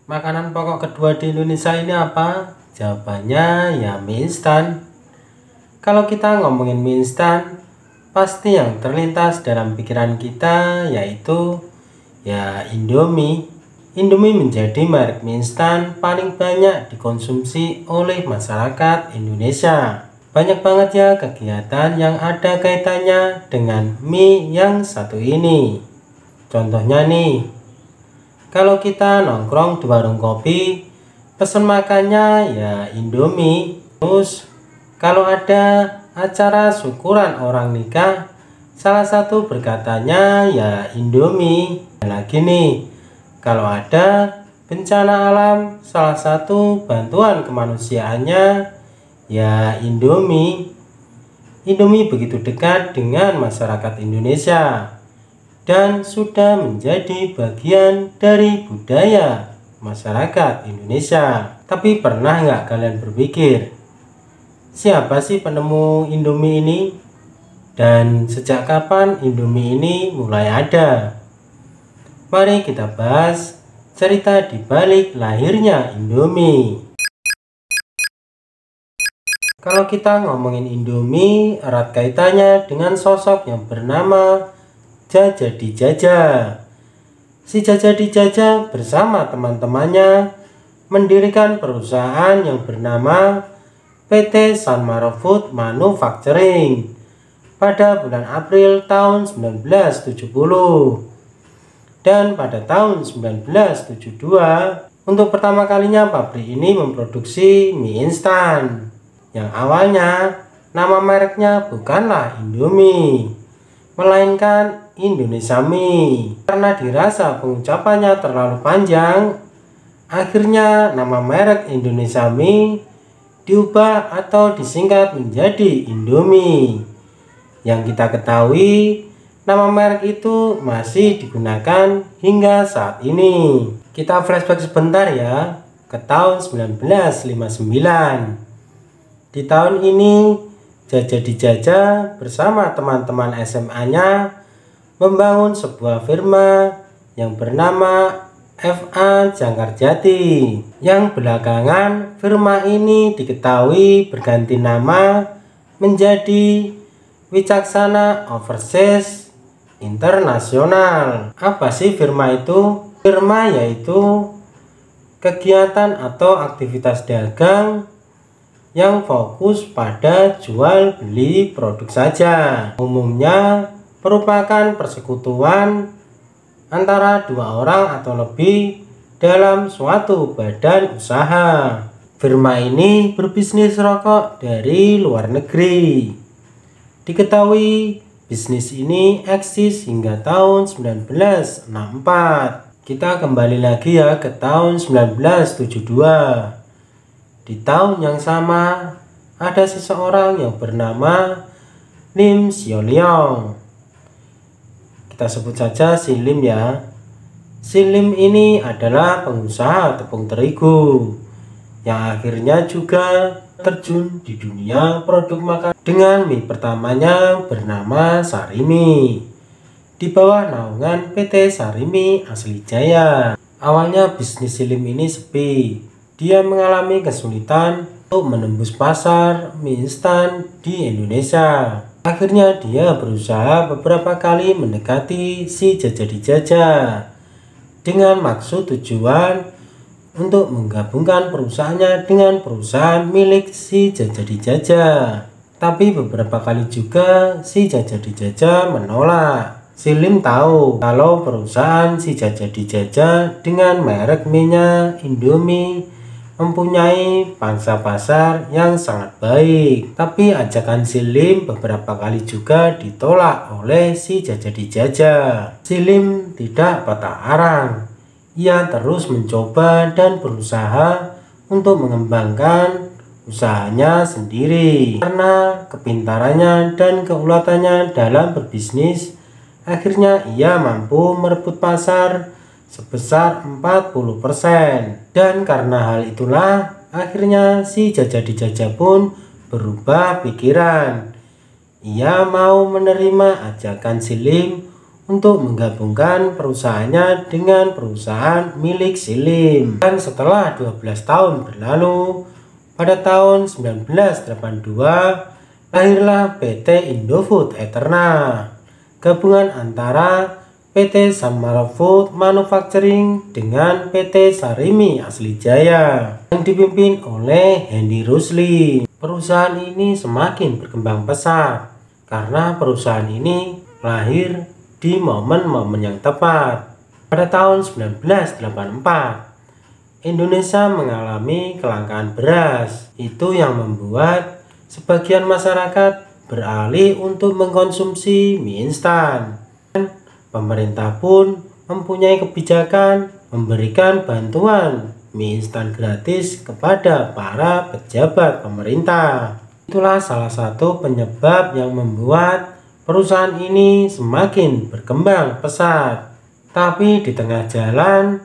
Makanan pokok kedua di Indonesia ini apa? Jawabannya ya mie instan. Kalau kita ngomongin mie instan, pasti yang terlintas dalam pikiran kita yaitu ya Indomie. Indomie menjadi merek mie instan paling banyak dikonsumsi oleh masyarakat Indonesia. Banyak banget ya kegiatan yang ada kaitannya dengan mie yang satu ini. Contohnya nih, kalau kita nongkrong di warung kopi, pesen makannya ya Indomie. Terus kalau ada acara syukuran orang nikah, salah satu berkatanya ya Indomie. Dan lagi nih, kalau ada bencana alam, salah satu bantuan kemanusiaannya ya Indomie. Indomie begitu dekat dengan masyarakat Indonesia dan sudah menjadi bagian dari budaya masyarakat Indonesia. Tapi pernah nggak kalian berpikir, siapa sih penemu Indomie ini? Dan sejak kapan Indomie ini mulai ada? Mari kita bahas cerita di balik lahirnya Indomie. Kalau kita ngomongin Indomie, erat kaitannya dengan sosok yang bernama Jaja Dijajah. Si Jaja Dijajah bersama teman-temannya mendirikan perusahaan yang bernama PT Sanmaro Food Manufacturing pada bulan April tahun 1970. Dan pada tahun 1972, untuk pertama kalinya pabrik ini memproduksi mie instan. Yang awalnya nama mereknya bukanlah Indomie, melainkan Indonesia Mie. Karena dirasa pengucapannya terlalu panjang, akhirnya nama merek Indonesia Mie diubah atau disingkat menjadi Indomie. Yang kita ketahui, nama merek itu masih digunakan hingga saat ini. Kita flashback sebentar ya, ke tahun 1959. Di tahun ini, Jaja Dijajah bersama teman-teman SMA-nya membangun sebuah firma yang bernama FA Jangkarjati, yang belakangan firma ini diketahui berganti nama menjadi Wicaksana Overseas Internasional. Apa sih firma itu? Firma yaitu kegiatan atau aktivitas dagang yang fokus pada jual beli produk saja. Umumnya merupakan persekutuan antara dua orang atau lebih dalam suatu badan usaha. Firma ini berbisnis rokok dari luar negeri. Diketahui bisnis ini eksis hingga tahun 1964. Kita kembali lagi ya ke tahun 1972. Di tahun yang sama ada seseorang yang bernama Lim Sioleong. Kita sebut saja si Lim ya. Si Lim ini adalah pengusaha tepung terigu yang akhirnya juga terjun di dunia produk makanan dengan mie pertamanya bernama Sarimi di bawah naungan PT Sarimi Asli Jaya. Awalnya bisnis si Lim ini sepi. Dia mengalami kesulitan untuk menembus pasar mie instan di Indonesia. Akhirnya dia berusaha beberapa kali mendekati si Jaja Dijajah dengan maksud tujuan untuk menggabungkan perusahaannya dengan perusahaan milik si Jaja Dijajah. Tapi beberapa kali juga si Jaja Dijajah menolak. Si Lim tahu kalau perusahaan si Jaja Dijajah dengan merek mie-nya Indomie mempunyai pangsa pasar yang sangat baik. Tapi ajakan si Lim beberapa kali juga ditolak oleh si Jaja Dijajah. Si Lim tidak patah arang. Ia terus mencoba dan berusaha untuk mengembangkan usahanya sendiri. Karena kepintarannya dan keulatannya dalam berbisnis, akhirnya ia mampu merebut pasar sebesar 40%. Dan karena hal itulah akhirnya si Jaja Dijajah pun berubah pikiran. Ia mau menerima ajakan si Lim untuk menggabungkan perusahaannya dengan perusahaan milik si Lim. Dan setelah 12 tahun berlalu, pada tahun 1982 lahirlah PT Indofood Eterna, gabungan antara PT Samara Food Manufacturing dengan PT Sarimi Asli Jaya yang dipimpin oleh Hendy Rusli. Perusahaan ini semakin berkembang pesat karena perusahaan ini lahir di momen-momen yang tepat. Pada tahun 1984, Indonesia mengalami kelangkaan beras. Itu yang membuat sebagian masyarakat beralih untuk mengkonsumsi mie instan. Pemerintah pun mempunyai kebijakan memberikan bantuan mie instan gratis kepada para pejabat pemerintah. Itulah salah satu penyebab yang membuat perusahaan ini semakin berkembang pesat. Tapi di tengah jalan,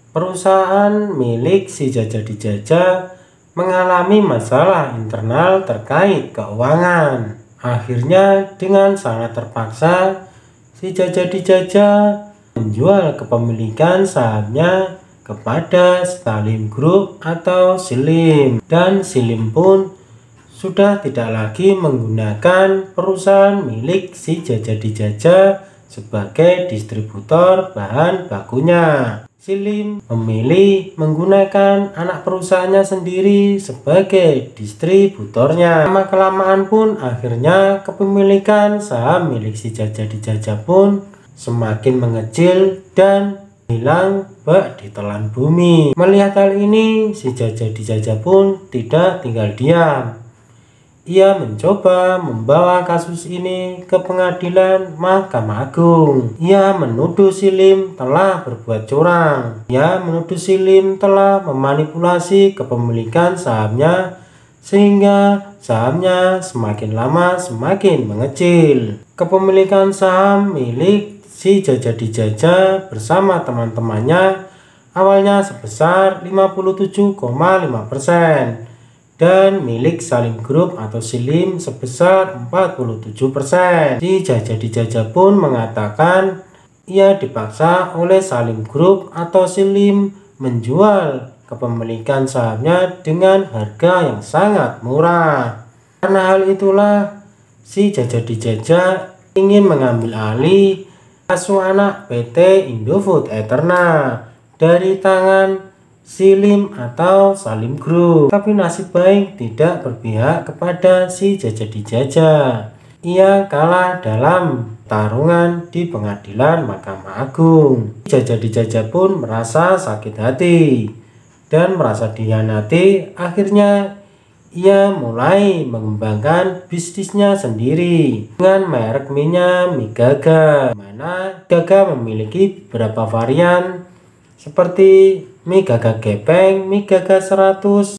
perusahaan milik si Jaja Dijajah mengalami masalah internal terkait keuangan. Akhirnya dengan sangat terpaksa, si Jaja Dijajah menjual kepemilikan sahamnya kepada Salim Group atau Silim. Dan Silim pun sudah tidak lagi menggunakan perusahaan milik si Jaja Dijajah sebagai distributor bahan bakunya. Silim memilih menggunakan anak perusahaannya sendiri sebagai distributornya. Lama-kelamaan pun akhirnya kepemilikan saham milik si Jaja Dijajah pun semakin mengecil dan hilang bak ditelan bumi. Melihat hal ini, si Jaja Dijajah pun tidak tinggal diam. Ia mencoba membawa kasus ini ke pengadilan Mahkamah Agung. Ia menuduh Silim telah berbuat curang. Ia menuduh Silim telah memanipulasi kepemilikan sahamnya sehingga sahamnya semakin lama semakin mengecil. Kepemilikan saham milik si Jaja Dijajah bersama teman-temannya awalnya sebesar 57,5%. Dan milik Salim Group atau Silim sebesar 47%. Si Jaja Dijajah pun mengatakan ia dipaksa oleh Salim Group atau Silim menjual kepemilikan sahamnya dengan harga yang sangat murah. Karena hal itulah si Jaja Dijajah ingin mengambil alih asuh anak PT Indofood Eterna dari tangan Silim atau Salim Group. Tapi nasib baik tidak berpihak kepada si Jaja Dijajah. Ia kalah dalam pertarungan di pengadilan Mahkamah Agung. Jaja Dijajah pun merasa sakit hati dan merasa dikhianati. Akhirnya ia mulai mengembangkan bisnisnya sendiri dengan merek mie-nya Mie Gaga, mana Gaga memiliki beberapa varian seperti Mie Gaga Gepeng, Mie Gaga 100,